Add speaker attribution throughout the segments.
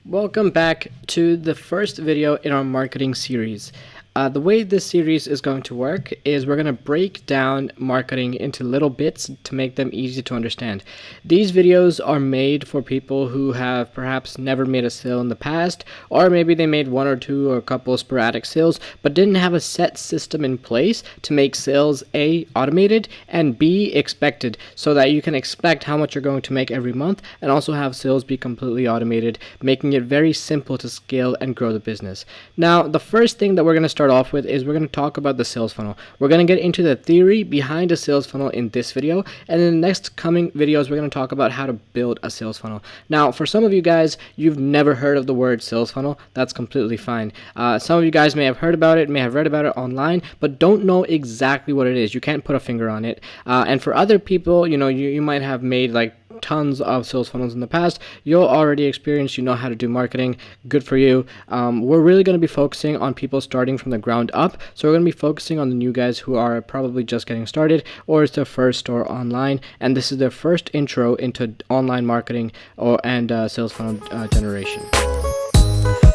Speaker 1: Welcome back to the first video in our marketing series. The way this series is going to work is we're going to break down marketing into little bits to make them easy to understand. These videos are made for people who have perhaps never made a sale in the past, or maybe they made one or two or a couple of sporadic sales but didn't have a set system in place to make sales A, automated, and B, expected, so that you can expect how much you're going to make every month and also have sales be completely automated, making it very simple to scale and grow the business. Now, the first thing that we're going to start off with is we're going to talk about the sales funnel. We're going to get into the theory behind a sales funnel in this video, and in the next coming videos we're going to talk about how to build a sales funnel. Now, for some of you guys, you've never heard of the word sales funnel. That's completely fine. Some of you guys may have heard about it, may have read about it online, but don't know exactly what it is. You can't put a finger on it. And for other people, you might have made like tons of sales funnels in the past. You're already experienced, you know how to do marketing. Good for you. We're really going to be focusing on people starting from the ground up. So we're going to be focusing on the new guys who are probably just getting started, or it's their first store online, and this is their first intro into online marketing and sales funnel generation.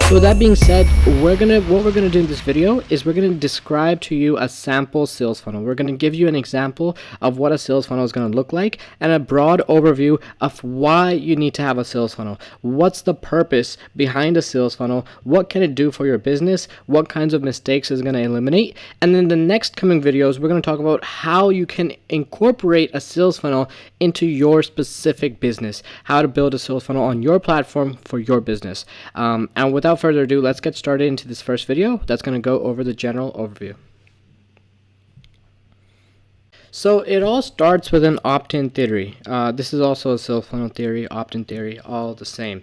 Speaker 1: So with that being said, what we're gonna do in this video is we're gonna describe to you a sample sales funnel. We're gonna give you an example of what a sales funnel is gonna look like and a broad overview of why you need to have a sales funnel. What's the purpose behind a sales funnel? What can it do for your business? What kinds of mistakes is it gonna eliminate? And then the next coming videos, we're gonna talk about how you can incorporate a sales funnel into your specific business. How to build a sales funnel on your platform for your business. And without further ado, let's get started into this first video that's going to go over the general overview. So it all starts with an opt-in theory. This is also a sales funnel theory, opt-in theory, all the same.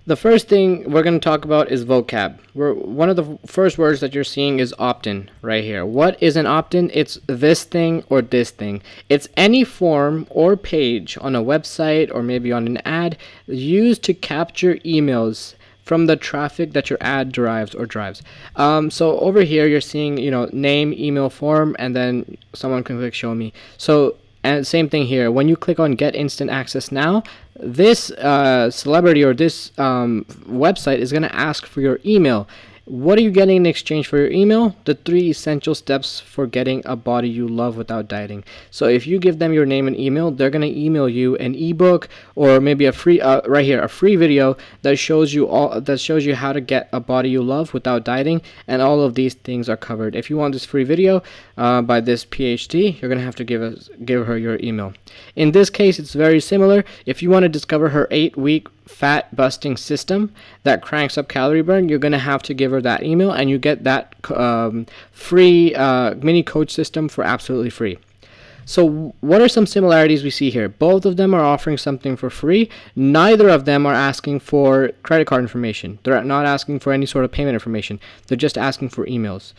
Speaker 1: The first thing we're going to talk about is vocab. One of the first words that you're seeing is opt-in right here. What is an opt-in? It's this thing or this thing. It's any form or page on a website or maybe on an ad used to capture emails from the traffic that your ad derives or drives. So over here you're seeing, name, email, form, and then someone can click show me. So, and same thing here. When you click on get instant access now, this celebrity or this website is going to ask for your email. What are you getting in exchange for your email? The 3 essential steps for getting a body you love without dieting. So if you give them your name and email, they're going to email you an ebook or maybe a free right here, a free video that shows you how to get a body you love without dieting, and all of these things are covered. If you want this free video by this PhD, you're going to have to give her your email. In this case, it's very similar. If you want to discover her 8-week fat busting system that cranks up calorie burn, you're going to have to give her that email, and you get that free mini coach system for absolutely free. So what are some similarities we see here? Both of them are offering something for free. Neither of them are asking for credit card information. They're not asking for any sort of payment information. They're just asking for emails.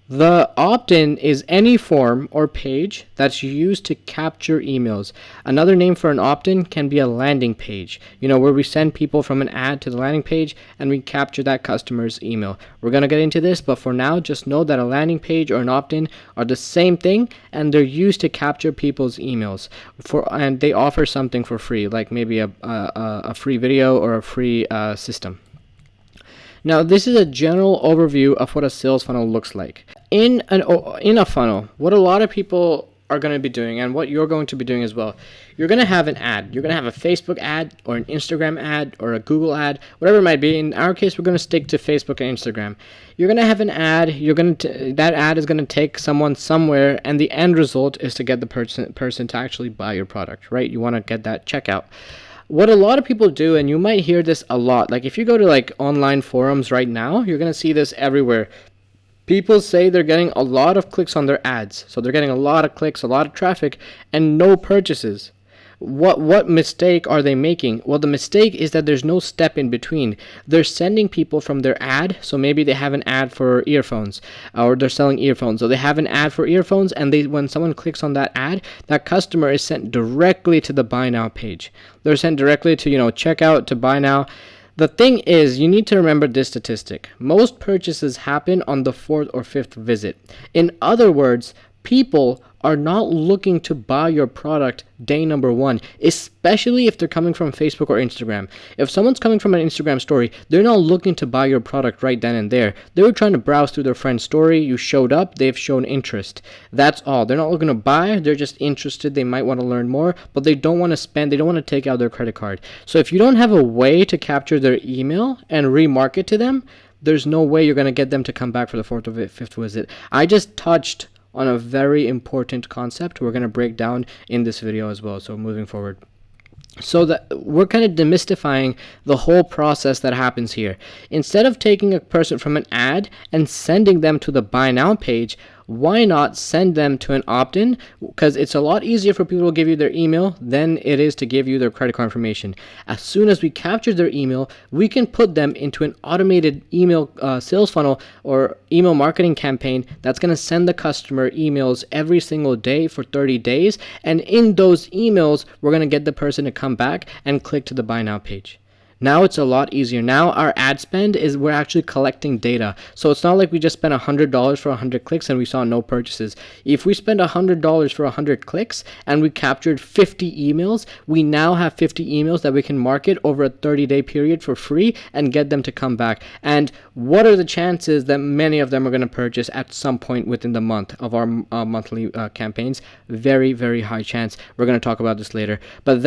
Speaker 1: The opt-in is any form or page that's used to capture emails. Another name for an opt-in can be a landing page, where we send people from an ad to the landing page and we capture that customer's email. We're going to get into this, but for now, just know that a landing page or an opt-in are the same thing, and they're used to capture people's emails and they offer something for free, like maybe a free video or a free system. Now, this is a general overview of what a sales funnel looks like. In a funnel, what a lot of people are going to be doing, and what you're going to be doing as well, you're going to have an ad. You're going to have a Facebook ad or an Instagram ad or a Google ad, whatever it might be. In our case, we're going to stick to Facebook and Instagram. You're going to have an ad. That ad is going to take someone somewhere, and the end result is to get the person to actually buy your product, right? You want to get that checkout. What a lot of people do, and you might hear this a lot, like if you go to like online forums right now, you're going to see this everywhere. People say they're getting a lot of clicks on their ads. So they're getting a lot of clicks, a lot of traffic, and no purchases. What mistake are they making? Well, the mistake is that there's no step in between. They're sending people from their ad, so maybe they have an ad for earphones, or they're selling earphones. So they have an ad for earphones, and when someone clicks on that ad, that customer is sent directly to the buy now page. They're sent directly to, checkout, to buy now. The thing is, you need to remember this statistic. Most purchases happen on the 4th or 5th visit. In other words, people are not looking to buy your product day number one, especially if they're coming from Facebook or Instagram. If someone's coming from an Instagram story, they're not looking to buy your product right then and there. They were trying to browse through their friend's story. You showed up, they've shown interest. That's all. They're not looking to buy, they're just interested. They might want to learn more, but they don't want to spend, they don't want to take out their credit card. So if you don't have a way to capture their email and remarket to them, there's no way you're going to get them to come back for the fourth or fifth visit. I just touched on a very important concept we're going to break down in this video as well. So moving forward. So that we're kind of demystifying the whole process that happens here. Instead of taking a person from an ad and sending them to the buy now page, why not send them to an opt-in? Because it's a lot easier for people to give you their email than it is to give you their credit card information. As soon as we capture their email, we can put them into an automated email sales funnel or email marketing campaign that's going to send the customer emails every single day for 30 days. And in those emails, we're going to get the person to come back and click to the buy now page. Now it's a lot easier. Now our ad spend is we're actually collecting data. So it's not like we just spent $100 for 100 clicks and we saw no purchases. If we spend $100 for 100 clicks and we captured 50 emails, we now have 50 emails that we can market over a 30-day period for free and get them to come back. And what are the chances that many of them are going to purchase at some point within the month of our monthly campaigns? Very, very high chance. We're going to talk about this later. But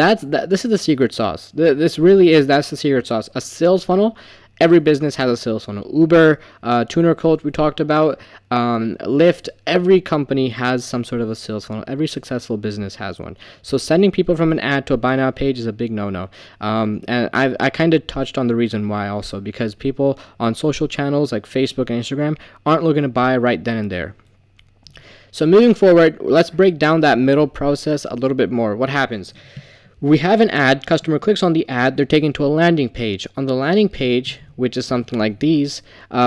Speaker 1: this is the secret sauce. This really is, that's the secret sauce. A sales funnel. Every business has a sales funnel. Uber, Tuner Coach we talked about, Lyft, every company has some sort of a sales funnel. Every successful business has one. So sending people from an ad to a buy now page is a big no-no. And I kind of touched on the reason why also, because people on social channels like Facebook and Instagram aren't looking to buy right then and there. So moving forward, let's break down that middle process a little bit more. What happens? We have an ad, customer clicks on the ad, they're taken to a landing page. On the landing page, which is something like these,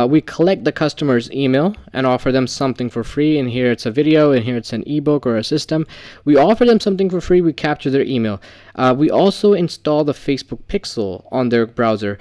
Speaker 1: we collect the customer's email and offer them something for free. And here it's a video, and here it's an ebook or a system. We offer them something for free, we capture their email. We also install the Facebook Pixel on their browser.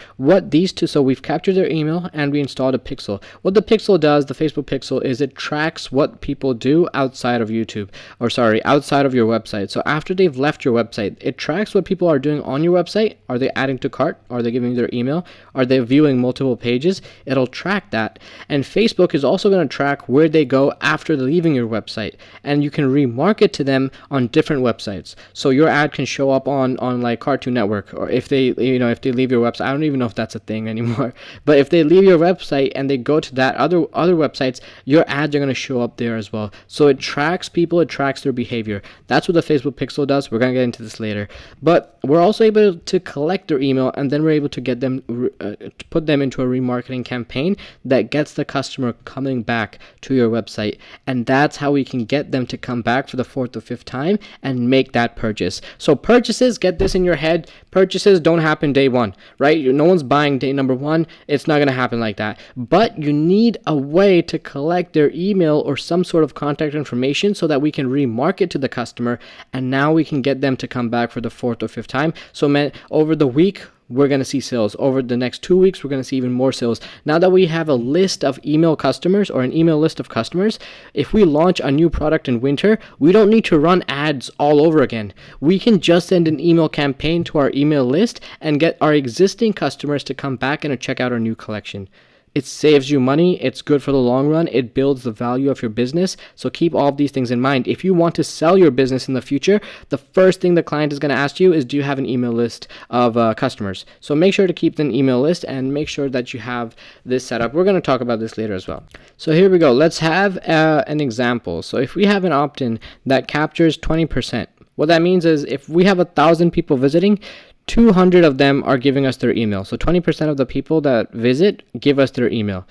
Speaker 1: So we've captured their email and we installed a Pixel. What the Pixel does, the Facebook Pixel, is it tracks what people do outside of outside of your website. So after they've left your website, it tracks what people are doing on your website. Are they adding to cart? Are they giving their email? Are they viewing multiple pages? It'll track that. And Facebook is also going to track where they go after leaving your website. And you can remarket to them on different websites. So your ad can show up on like Cartoon Network, or if they leave your website. I don't even know if that's a thing anymore. But if they leave your website and they go to that other websites, your ads are going to show up there as well. So it tracks people, it tracks their behavior. That's what the Facebook Pixel does. We're going to get into this later. But we're also able to collect their email, and then we're able to get them to put them into a remarketing campaign that gets the customer coming back to your website. And that's how we can get them to come back for the fourth or fifth time and make that purchase. So purchases, get this in your head, purchases don't happen day one, right? No one's buying day number one. It's not going to happen like that. But you need a way to collect their email or some sort of contact information so that we can remarket to the customer, and now we can get them to come back for the fourth or fifth time. So over the week, we're going to see sales. Over the next 2 weeks, we're going to see even more sales. Now that we have a list of email customers, or an email list of customers, if we launch a new product in winter, we don't need to run ads all over again. We can just send an email campaign to our email list and get our existing customers to come back and check out our new collection. It saves you money. It's good for the long run. It builds the value of your business. So keep all of these things in mind. If you want to sell your business in the future, the first thing the client is going to ask you is, do you have an email list of customers? So make sure to keep an email list and make sure that you have this set up. We're going to talk about this later as well. So here we go. Let's have an example. So if we have an opt-in that captures 20%, what that means is if we have 1,000 people visiting, 200 of them are giving us their email. So 20% of the people that visit give us their email.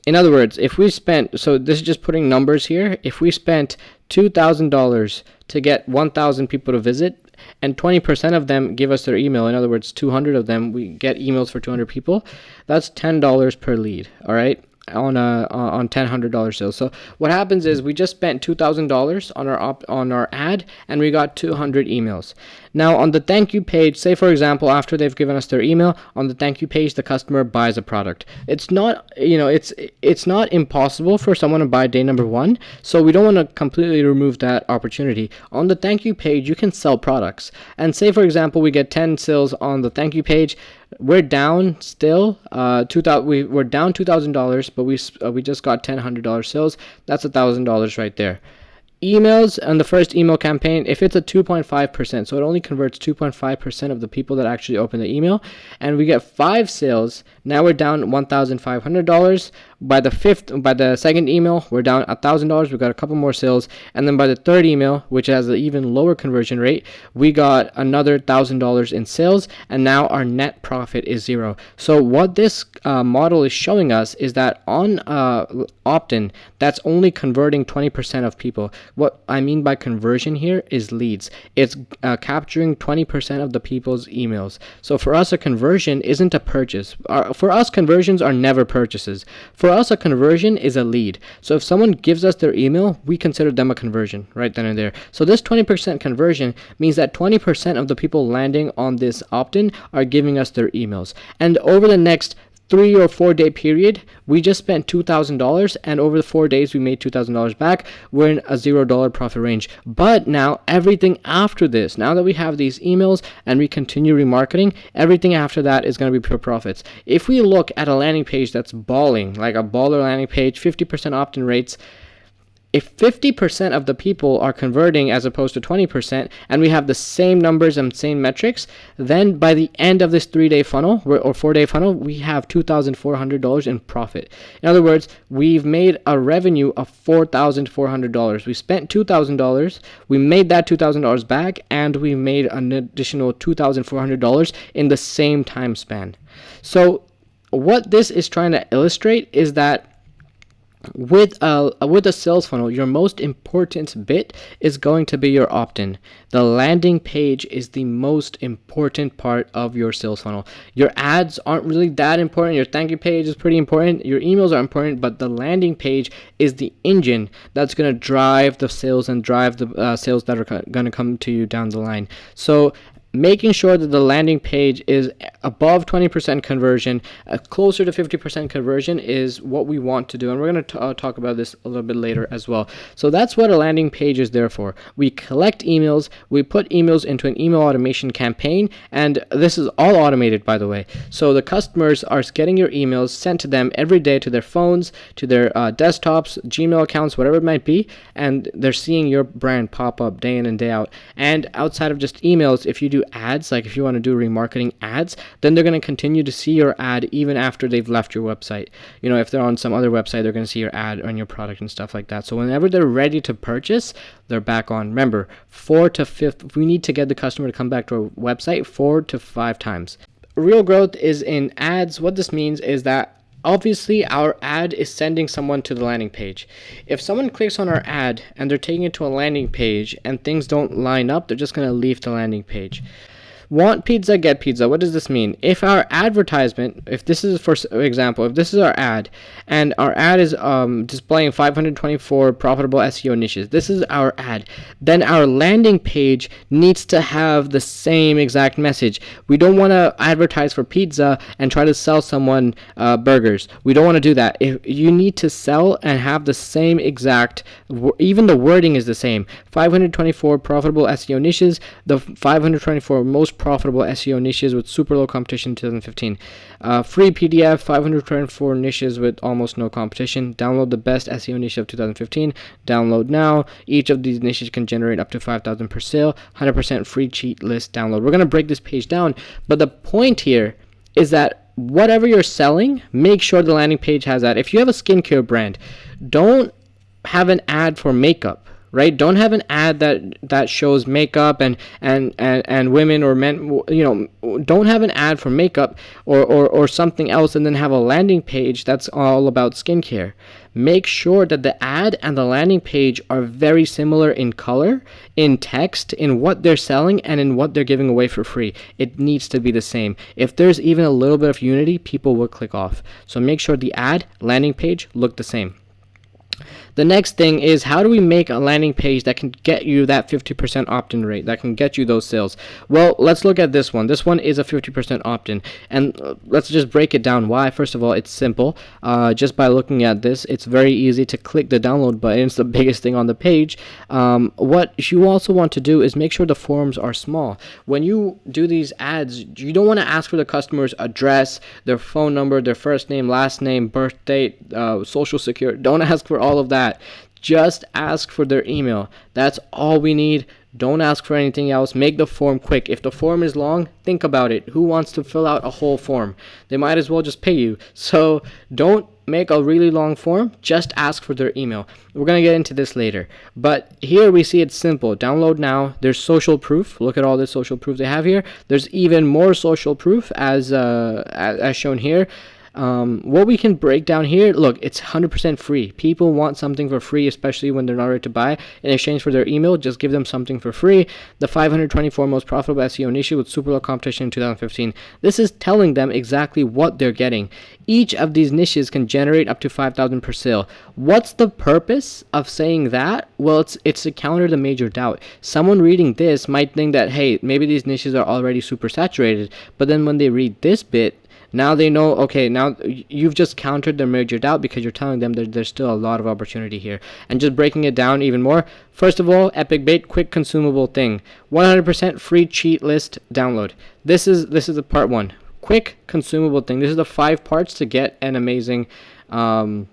Speaker 1: In other words, if we spent, so this is just putting numbers here, if we spent $2,000 to get 1,000 people to visit, and 20% of them give us their email, in other words, 200 of them, we get emails for 200 people, that's $10 per lead, all right? on $1,000 sales. So what happens is we just spent $2,000 on our ad, and we got 200 emails. Now on the thank you page, say for example, after they've given us their email, on the thank you page, the customer buys a product. It's not, it's not impossible for someone to buy day number one. So we don't want to completely remove that opportunity. On the thank you page, you can sell products. And say for example, we get 10 sales on the thank you page. We're down still. We're down $2,000, but we just got $1,000 sales. That's $1,000 right there. Emails on the first email campaign, if it's a 2.5%, so it only converts 2.5% of the people that actually open the email, and we get 5 sales, now we're down $1,500. By the second email, we're down $1,000. We got a couple more sales, and then by the third email, which has an even lower conversion rate, we got another $1,000 in sales, and now our net profit is 0. So what this model is showing us is that on opt-in, that's only converting 20% of people. What I mean by conversion here is leads. It's capturing 20% of the people's emails. So for us, a conversion isn't a purchase. For us, conversions are never purchases. For us, a conversion is a lead. So if someone gives us their email, we consider them a conversion right then and there. So this 20% conversion means that 20% of the people landing on this opt-in are giving us their emails. And over the next 3 or 4 day period, we just spent $2,000, and over the 4 days we made $2,000 back. We're in a $0 profit range. But now everything after this, now that we have these emails and we continue remarketing, everything after that is going to be pure profits. If we look at a landing page that's balling, like a baller landing page, 50% opt-in rates, if 50% of the people are converting as opposed to 20%, and we have the same numbers and same metrics, then by the end of this 3-day funnel or 4-day funnel, we have $2,400 in profit. In other words, we've made a revenue of $4,400. We spent $2,000, we made that $2,000 back, and we made an additional $2,400 in the same time span. So what this is trying to illustrate is that with a sales funnel, your most important bit is going to be your opt-in. The landing page is the most important part of your sales funnel. Your ads aren't really that important. Your thank you page is pretty important. Your emails are important, but the landing page is the engine that's going to drive the sales and drive the sales that are going to come to you down the line. So making sure that the landing page is above 20% conversion, closer to 50% conversion is what we want to do. And we're going to talk about this a little bit later as well. So that's what a landing page is there for. We collect emails, we put emails into an email automation campaign, and this is all automated, by the way. So the customers are getting your emails sent to them every day to their phones, to their desktops, Gmail accounts, whatever it might be, and they're seeing your brand pop up day in and day out. And outside of just emails, if you do ads, like if you want to do remarketing ads, then they're going to continue to see your ad even after they've left your website. You know, if they're on some other website, they're going to see your ad on your product and stuff like that. So whenever they're ready to purchase, they're back on. Remember, 4 to 5, we need to get the customer to come back to our website 4 to 5 times. Real growth is in ads. What this means is that obviously our ad is sending someone to the landing page. If someone clicks on our ad and they're taking it to a landing page and things don't line up, they're just going to leave the landing page. Want pizza, get pizza. What does this mean? If our advertisement, if this is, for example, if this is our ad, and our ad is displaying 524 profitable SEO niches, this is our ad, then our landing page needs to have the same exact message. We don't want to advertise for pizza and try to sell someone burgers. We don't want to do that. If you need to sell and have the same exact, even the wording is the same. 524 profitable SEO niches, the 524 most profitable SEO niches with super low competition 2015. Free PDF, 524 niches with almost no competition. Download the best SEO niche of 2015. Download now. Each of these niches can generate up to 5,000 per sale. 100% free cheat list download. We're going to break this page down, but the point here is that whatever you're selling, make sure the landing page has that. If you have a skincare brand, don't have an ad for makeup. Right? Don't have an ad that shows makeup and women or men. You know, don't have an ad for makeup or something else, and then have a landing page that's all about skincare. make sure that the ad and the landing page are very similar in color, in text, in what they're selling, and in what they're giving away for free. It needs to be the same. If there's even a little bit of unity, people will click off. So make sure the ad, landing page look the same. The next thing is, how do we make a landing page that can get you that 50% opt-in rate, that can get you those sales? Well, let's look at this one. This one is a 50% opt-in, and let's just break it down. Why? First of all, it's simple. Just by looking at this, it's very easy to click the download button. It's the biggest thing on the page. What you also want to do is make sure the forms are small. When you do these ads, you don't want to ask for the customer's address, their phone number, their first name, last name, birth date, social security. Don't ask for all of that. Just ask for their email. That's all we need. Don't ask for anything else. Make the form quick. If the form is long, think about it. Who wants to fill out a whole form? They might as well just pay you. So don't make a really long form. Just ask for their email. We're going to get into this later. But here we see it's simple. Download now. There's social proof. Look at all the social proof they have here. There's even more social proof as shown here. What we can break down here, look, it's 100% free. People want something for free, especially when they're not ready to buy. In exchange for their email, just give them something for free. The 524 most profitable SEO niche with super low competition in 2015. This is telling them exactly what they're getting. Each of these niches can generate up to 5,000 per sale. What's the purpose of saying that? Well, it's to counter the major doubt. Someone reading this might think that, hey, maybe these niches are already super saturated. But then when they read this bit, now they know, okay, now you've just countered their major doubt because you're telling them that there's still a lot of opportunity here. And just breaking it down even more, first of all, Epic Bait, quick consumable thing. 100% free cheat list download. This is the part one. Quick consumable thing. This is the 5 parts to get an amazing bait.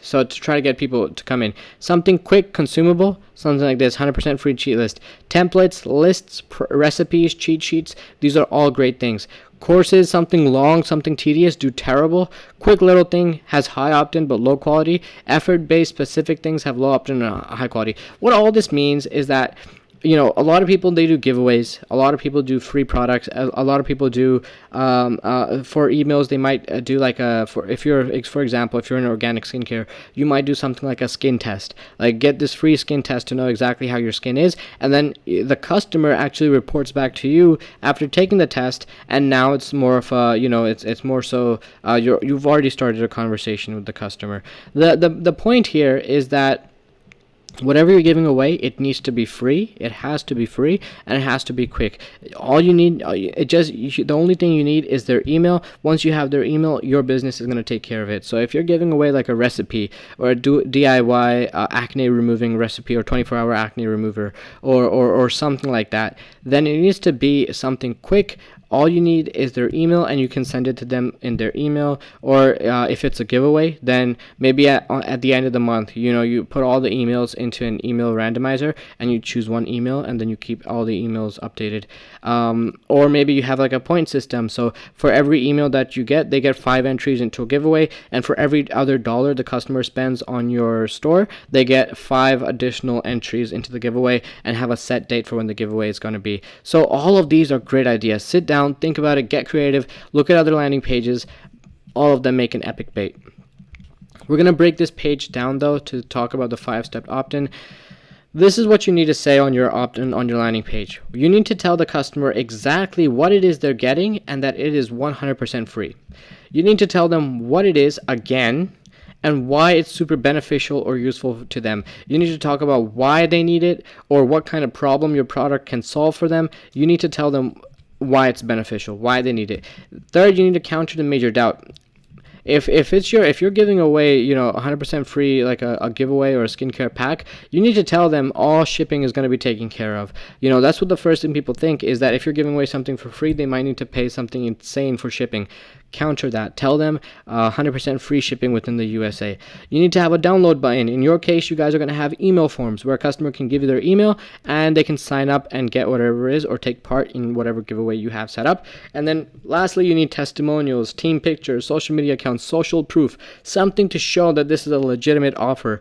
Speaker 1: So to try to get people to come in. Something quick, consumable, something like this, 100% free cheat list. Templates, lists, recipes, cheat sheets, these are all great things. Courses, something long, something tedious, do terrible. Quick little thing has high opt-in but low quality. Effort-based specific things have low opt-in and high quality. What all this means is that, you know, a lot of people, they do giveaways. A lot of people do free products. A lot of people do for emails. They might do like for example, if you're in organic skincare, you might do something like a skin test. Like, get this free skin test to know exactly how your skin is, and then the customer actually reports back to you after taking the test. And now it's more of a, you know, it's more so you've already started a conversation with the customer. The point here is that whatever you're giving away, it needs to be free. It has to be free, and it has to be quick. All you need, the only thing you need is their email. Once you have their email, your business is going to take care of it. So if you're giving away like a recipe or a DIY acne removing recipe or 24-hour acne remover or something like that, then it needs to be something quick. All you need is their email, and you can send it to them in their email. Or if it's a giveaway, then maybe at the end of the month, you know, you put all the emails into an email randomizer, and you choose one email, and then you keep all the emails updated. Or maybe you have like a point system. So for every email that you get, they get 5 entries into a giveaway, and for every other dollar the customer spends on your store, they get 5 additional entries into the giveaway, and have a set date for when the giveaway is going to be. So all of these are great ideas. Sit down, think about it, get creative, look at other landing pages. All of them make an epic bait. We're going to break this page down though to talk about the 5-step opt-in. This is what you need to say on your opt-in on your landing page. You need to tell the customer exactly what it is they're getting and that it is 100% free. You need to tell them what it is again and why it's super beneficial or useful to them. You need to talk about why they need it or what kind of problem your product can solve for them. You need to tell them why it's beneficial, why they need it. Third, you need to counter the major doubt. If you're giving away, you know, 100% free, like a giveaway or a skincare pack, you need to tell them all shipping is going to be taken care of. You know, that's what the first thing people think is that if you're giving away something for free, they might need to pay something insane for shipping. Counter that. Tell them 100% free shipping within the USA. You need to have a download button. In your case, you guys are going to have email forms where a customer can give you their email and they can sign up and get whatever it is or take part in whatever giveaway you have set up. And then lastly, you need testimonials, team pictures, social media accounts, social proof, something to show that this is a legitimate offer.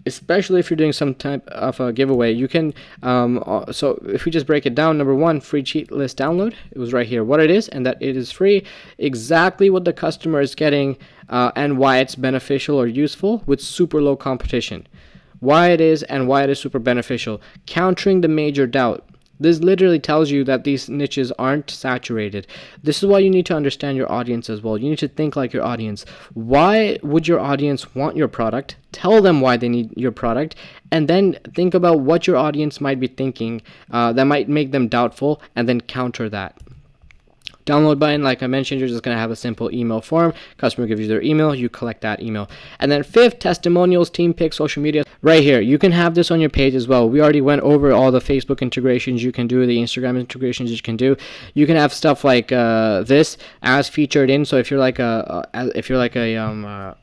Speaker 1: especially if you're doing some type of a giveaway. You can so if we just break it down, number one, free cheat list download. It was right here what it is, and that it is free, exactly what the customer is getting, and why it's beneficial or useful with super low competition. Why it is and why it is super beneficial, countering the major doubt. This literally tells you that these niches aren't saturated. This is why you need to understand your audience as well. You need to think like your audience. Why would your audience want your product? Tell them why they need your product, and then think about what your audience might be thinking that might make them doubtful, and then counter that. Download button, like I mentioned, you're just going to have a simple email form. Customer gives you their email, you collect that email. And then fifth, testimonials, team pics, social media. Right here, you can have this on your page as well. We already went over all the Facebook integrations you can do, the Instagram integrations you can do. You can have stuff like this as featured in. So if you're like a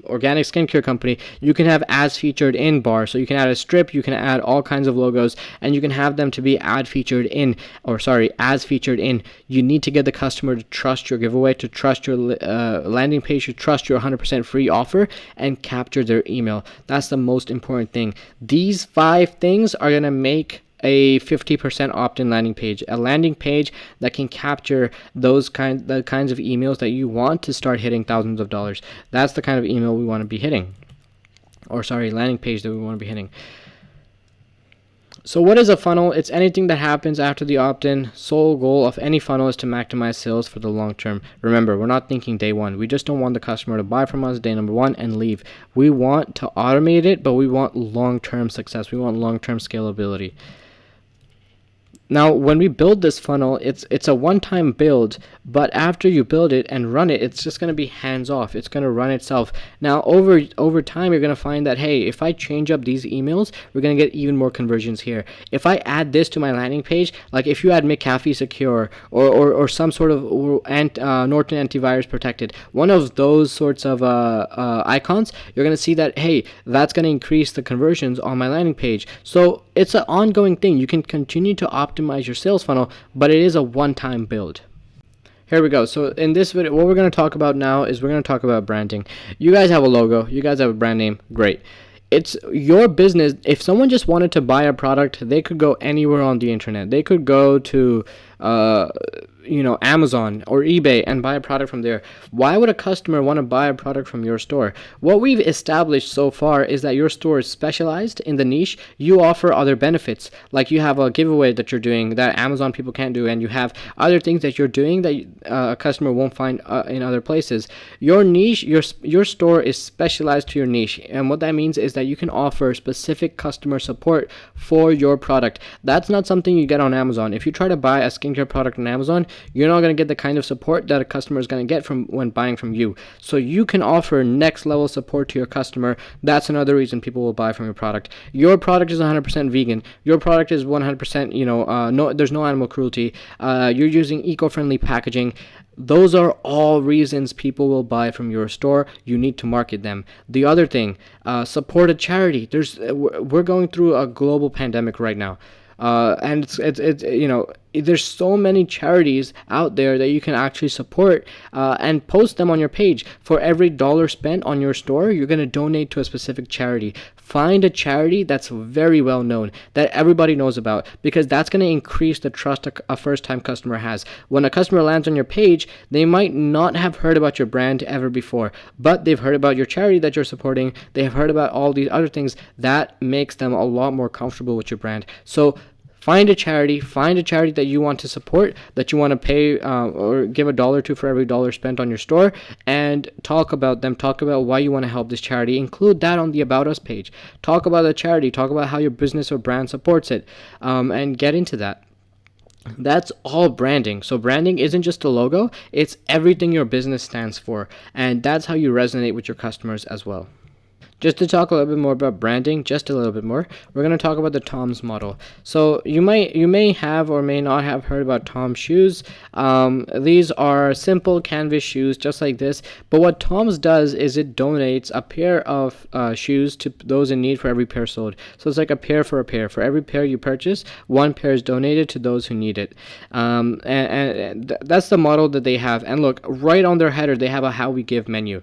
Speaker 1: organic skincare company, you can have as featured in bar. So you can add a strip, you can add all kinds of logos, and you can have them to be as featured in. You need to get the customer to trust your giveaway, to trust your landing page, to trust your 100% free offer, and capture their email. That's the most important thing. These 5 things are going to make a 50% opt-in landing page, a landing page that can capture the kinds of emails that you want to start hitting thousands of dollars. That's the kind of email we want to be hitting, landing page that we want to be hitting. So what is a funnel? It's anything that happens after the opt-in. Sole goal of any funnel is to maximize sales for the long term. Remember, we're not thinking day one. We just don't want the customer to buy from us day number 1 and leave. We want to automate it, but we want long-term success. We want long-term scalability. Now, when we build this funnel, it's a one-time build, but after you build it and run it, it's just going to be hands-off. It's going to run itself. Now, over time, you're going to find that, hey, if I change up these emails, we're going to get even more conversions here. If I add this to my landing page, like if you add McAfee Secure or some sort of Norton Antivirus Protected, one of those sorts of icons, you're going to see that, hey, that's going to increase the conversions on my landing page. So it's an ongoing thing. You can continue to optimize your sales funnel, but it is a one-time build. Here we go. So in this video, what we're going to talk about now is we're going to talk about branding. You guys have a logo. You guys have a brand name. Great. It's your business. If someone just wanted to buy a product, they could go anywhere on the internet. They could go to Amazon or eBay and buy a product from there. Why would a customer want to buy a product from your store? What we've established so far is that your store is specialized in the niche. You offer other benefits, like you have a giveaway that you're doing that Amazon people can't do, and you have other things that you're doing that a customer won't find in other places. Your niche, your store is specialized to your niche, and what that means is that you can offer specific customer support for your product. That's not something you get on Amazon. If you try to buy a skincare product on Amazon, you're not going to get the kind of support that a customer is going to get from when buying from you. So you can offer next level support to your customer. That's another reason people will buy from your product. Your product is 100% vegan. Your product is 100%, there's no animal cruelty. You're using eco-friendly packaging. Those are all reasons people will buy from your store. You need to market them. The other thing, support a charity. We're going through a global pandemic right now. And there's so many charities out there that you can actually support and post them on your page. For every $1 spent on your store, you're going to donate to a specific charity. Find a charity that's very well known, that everybody knows about, because that's going to increase the trust a first-time customer has. When a customer lands on your page, they might not have heard about your brand ever before, but they've heard about your charity that you're supporting. They have heard about all these other things. That makes them a lot more comfortable with your brand. So find a charity that you want to support, that you want to pay or give $1 to for every $1 spent on your store, and talk about them. Talk about why you want to help this charity. Include that on the About Us page. Talk about the charity. Talk about how your business or brand supports it, and get into that. That's all branding. So branding isn't just a logo, it's everything your business stands for, and that's how you resonate with your customers as well. Just to talk a little bit more about branding, just a little bit more, we're going to talk about the TOMS model. So you may have or may not have heard about TOMS shoes. These are simple canvas shoes just like this, but what TOMS does is it donates a pair of shoes to those in need for every pair sold. So it's like a pair for a pair. For every pair you purchase, one pair is donated to those who need it. And that's the model that they have. And look, right on their header, they have a How We Give menu.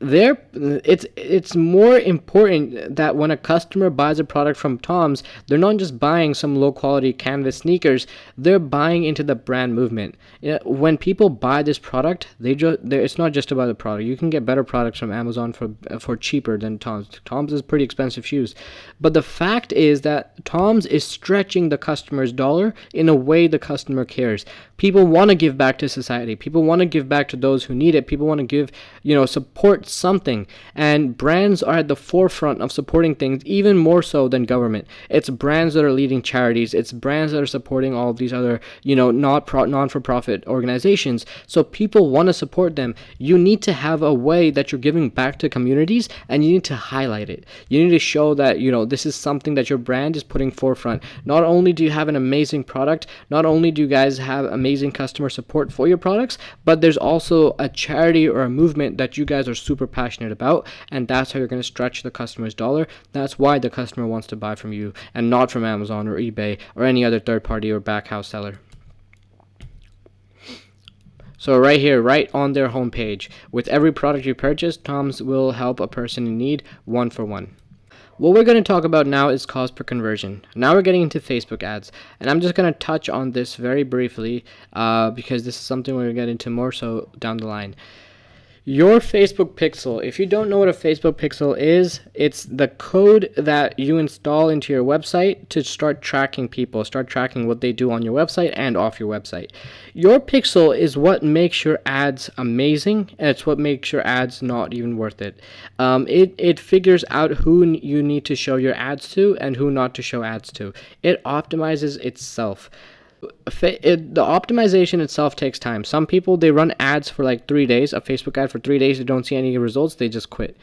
Speaker 1: It's more important that when a customer buys a product from Tom's, they're not just buying some low quality canvas sneakers, they're buying into the brand movement. When people buy this product, it's not just about the product. You can get better products from Amazon for cheaper than Tom's. Tom's is pretty expensive shoes, but the fact is that Tom's is stretching the customer's dollar in a way the customer cares. People want to give back to society. People want to give back to those who need it. People want to give, support something. And brands are at the forefront of supporting things even more so than government. It's brands that are leading charities. It's brands that are supporting all of these other, non-for-profit organizations. So people want to support them. You need to have a way that you're giving back to communities, and you need to highlight it. You need to show that, this is something that your brand is putting forefront. Not only do you have an amazing product, not only do you guys have amazing customer support for your products, but there's also a charity or a movement that you guys are super passionate about, and that's how you're going to stretch the customer's dollar. That's why the customer wants to buy from you and not from Amazon or eBay or any other third party or backhouse seller. So right here, right on their homepage, with every product you purchase, Tom's will help a person in need 1-for-1. What we're going to talk about now is cost per conversion. Now we're getting into Facebook ads, and I'm just going to touch on this very briefly because this is something we're going to get into more so down the line. Your Facebook pixel, if you don't know what a Facebook pixel is, it's the code that you install into your website to start tracking people, start tracking what they do on your website and off your website. Your pixel is what makes your ads amazing, and it's what makes your ads not even worth it. It figures out who you need to show your ads to and who not to show ads to. It optimizes itself. The optimization itself takes time. Some people, they run ads for like 3 days, a Facebook ad for 3 days, they don't see any results, they just quit.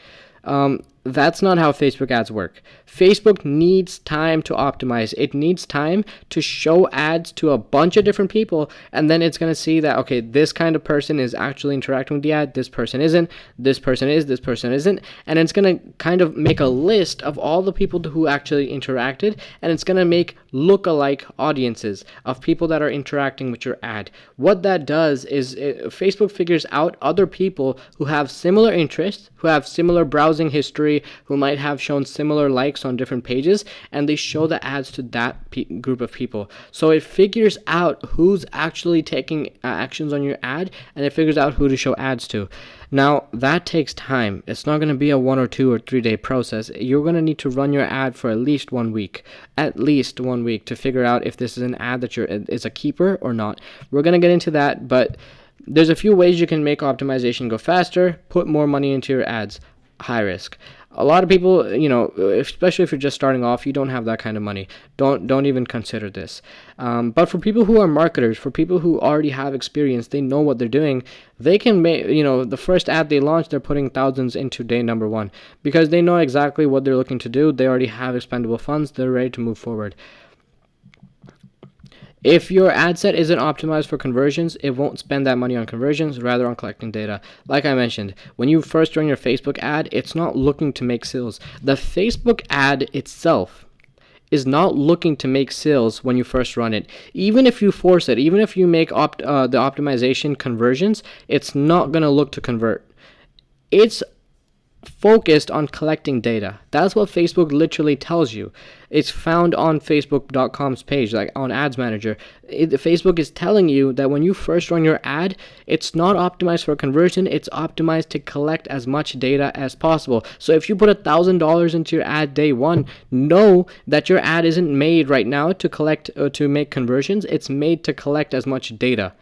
Speaker 1: That's not how Facebook ads work. Facebook needs time to optimize. It needs time to show ads to a bunch of different people, and then it's going to see that, okay, this kind of person is actually interacting with the ad, this person isn't, this person is, this person isn't, and it's going to kind of make a list of all the people who actually interacted, and it's going to make look-alike audiences of people that are interacting with your ad. What that does is Facebook figures out other people who have similar interests, who have similar browsing history, who might have shown similar likes on different pages, and they show the ads to that group of people. So it figures out who's actually taking actions on your ad, and it figures out who to show ads to. Now, that takes time. It's not going to be a 1 or 2 or 3 day process. You're going to need to run your ad for at least 1 week. At least 1 week to figure out if this is an ad that is a keeper or not. We're going to get into that, but there's a few ways you can make optimization go faster. Put more money into your ads. High risk. A lot of people, especially if you're just starting off, you don't have that kind of money. Don't even consider this. But for people who are marketers, for people who already have experience, they know what they're doing. They can make, the first ad they launch, they're putting thousands into day number 1 because they know exactly what they're looking to do. They already have expendable funds. They're ready to move forward. If your ad set isn't optimized for conversions, it won't spend that money on conversions, rather on collecting data. Like I mentioned, when you first run your Facebook ad, it's not looking to make sales. The Facebook ad itself is not looking to make sales when you first run it. Even if you force it, even if you make the optimization conversions, it's not going to look to convert. It's focused on collecting data. That's what Facebook literally tells you. It's found on facebook.com's page, like on Ads Manager. Facebook is telling you that when you first run your ad, it's not optimized for conversion, it's optimized to collect as much data as possible. So if you put $1,000 into your ad day 1, know that your ad isn't made right now to collect to make conversions, it's made to collect as much data.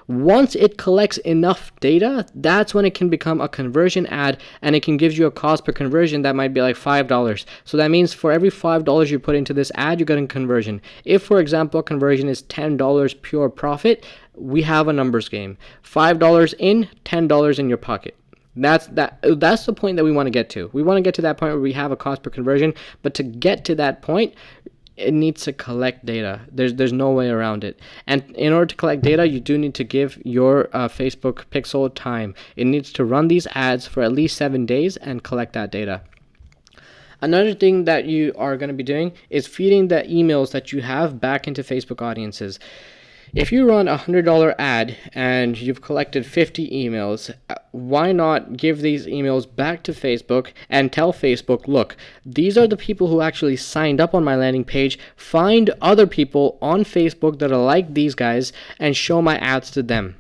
Speaker 1: Once it collects enough data, that's when it can become a conversion ad, and it can give you a cost per conversion that might be like $5. So that means for every $5 you put into this ad, you're getting conversion. If, for example, conversion is $10 pure profit, we have a numbers game. $5 in, $10 in your pocket. That's the point that we want to get to. We want to get to that point where we have a cost per conversion, but to get to that point, it needs to collect data. There's no way around it. And in order to collect data, you do need to give your Facebook pixel time. It needs to run these ads for at least 7 days and collect that data. Another thing that you are going to be doing is feeding the emails that you have back into Facebook audiences. If you run a $100 ad and you've collected 50 emails, why not give these emails back to Facebook and tell Facebook, look, these are the people who actually signed up on my landing page. Find other people on Facebook that are like these guys and show my ads to them.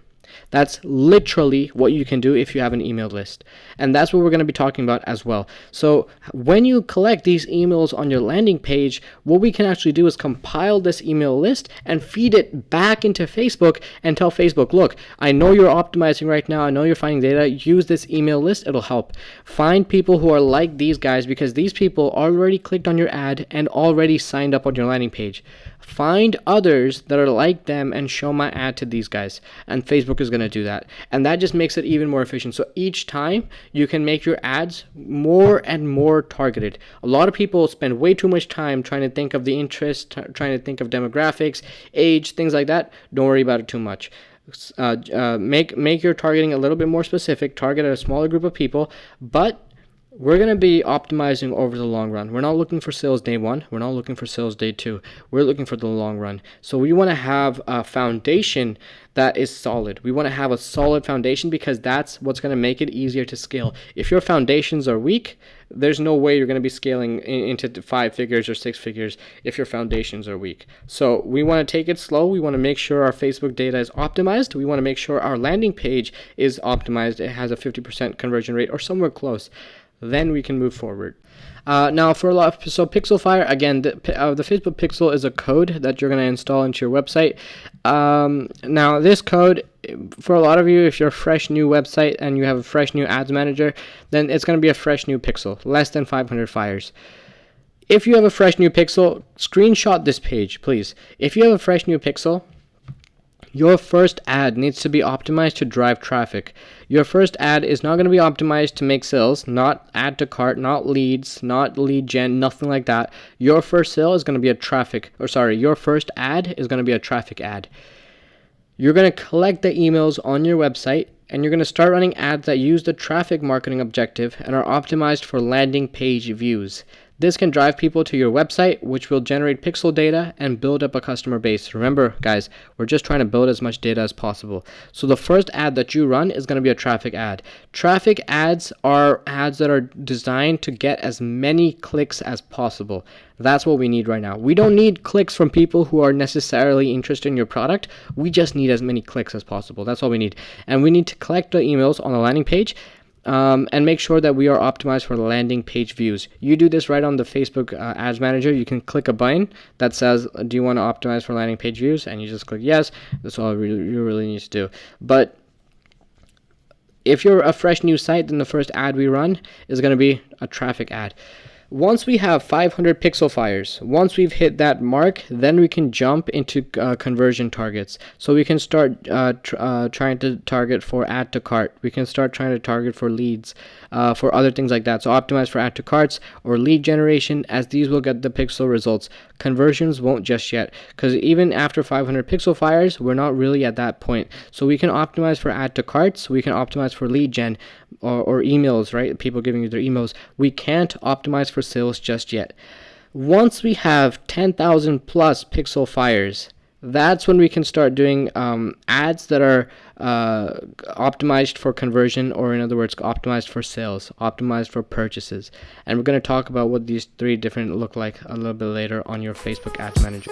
Speaker 1: That's literally what you can do if you have an email list. And that's what we're going to be talking about as well. So when you collect these emails on your landing page, what we can actually do is compile this email list and feed it back into Facebook and tell Facebook, look, I know you're optimizing right now. I know you're finding data. Use this email list. It'll help. Find people who are like these guys, because these people already clicked on your ad and already signed up on your landing page. Find others that are like them and show my ad to these guys. And Facebook is going to do that. And that just makes it even more efficient. So each time you can make your ads more and more targeted. A lot of people spend way too much time trying to think of the interest, trying to think of demographics, age, things like that. Don't worry about it too much. Make your targeting a little bit more specific. Target a smaller group of people, but we're going to be optimizing over the long run. We're not looking for sales day one. We're not looking for sales day two. We're looking for the long run. So we want to have a foundation that is solid. We want to have a solid foundation, because that's what's going to make it easier to scale. If your foundations are weak, there's no way you're going to be scaling into 5 figures or 6 figures if your foundations are weak. So we want to take it slow. We want to make sure our Facebook data is optimized. We want to make sure our landing page is optimized. It has a 50% conversion rate or somewhere close. Then we can move forward. Now, for a lot of, so Pixelfire, again, the Facebook Pixel is a code that you're going to install into your website. Now, this code, for a lot of you, if you're a fresh new website and you have a fresh new ads manager, then it's going to be a fresh new pixel, less than 500 fires. If you have a fresh new pixel, screenshot this page, please. If you have a fresh new pixel, your first ad needs to be optimized to drive traffic. Your first ad is not going to be optimized to make sales, not add to cart, not leads, not lead gen, nothing like that. Your first sale is going to be your first ad is going to be a traffic ad. You're going to collect the emails on your website, and you're going to start running ads that use the traffic marketing objective and are optimized for landing page views. This can drive people to your website, which will generate pixel data and build up a customer base. Remember, guys, we're just trying to build as much data as possible. So the first ad that you run is going to be a traffic ad. Traffic ads are ads that are designed to get as many clicks as possible. That's what we need right now. We don't need clicks from people who are necessarily interested in your product. We just need as many clicks as possible. That's all we need. And we need to collect the emails on the landing page. And make sure that we are optimized for landing page views. You do this right on the Facebook Ads Manager. You can click a button that says, do you want to optimize for landing page views? And you just click yes. That's all you really need to do. But if you're a fresh new site, then the first ad we run is going to be a traffic ad. Once we have 500 pixel fires, once we've hit that mark, then we can jump into conversion targets. So we can start trying to target for add to cart. We can start trying to target for leads, for other things like that. So optimize for add to carts or lead generation, as these will get the pixel results. Conversions won't just yet, because even after 500 pixel fires, we're not really at that point. So we can optimize for add to carts. We can optimize for lead gen or emails, right? People giving you their emails. We can't optimize for sales just yet. Once we have 10,000 plus pixel fires, that's when we can start doing ads that are optimized for conversion, or in other words, optimized for sales, optimized for purchases. And we're going to talk about what these 3 different look like a little bit later on your Facebook Ads Manager.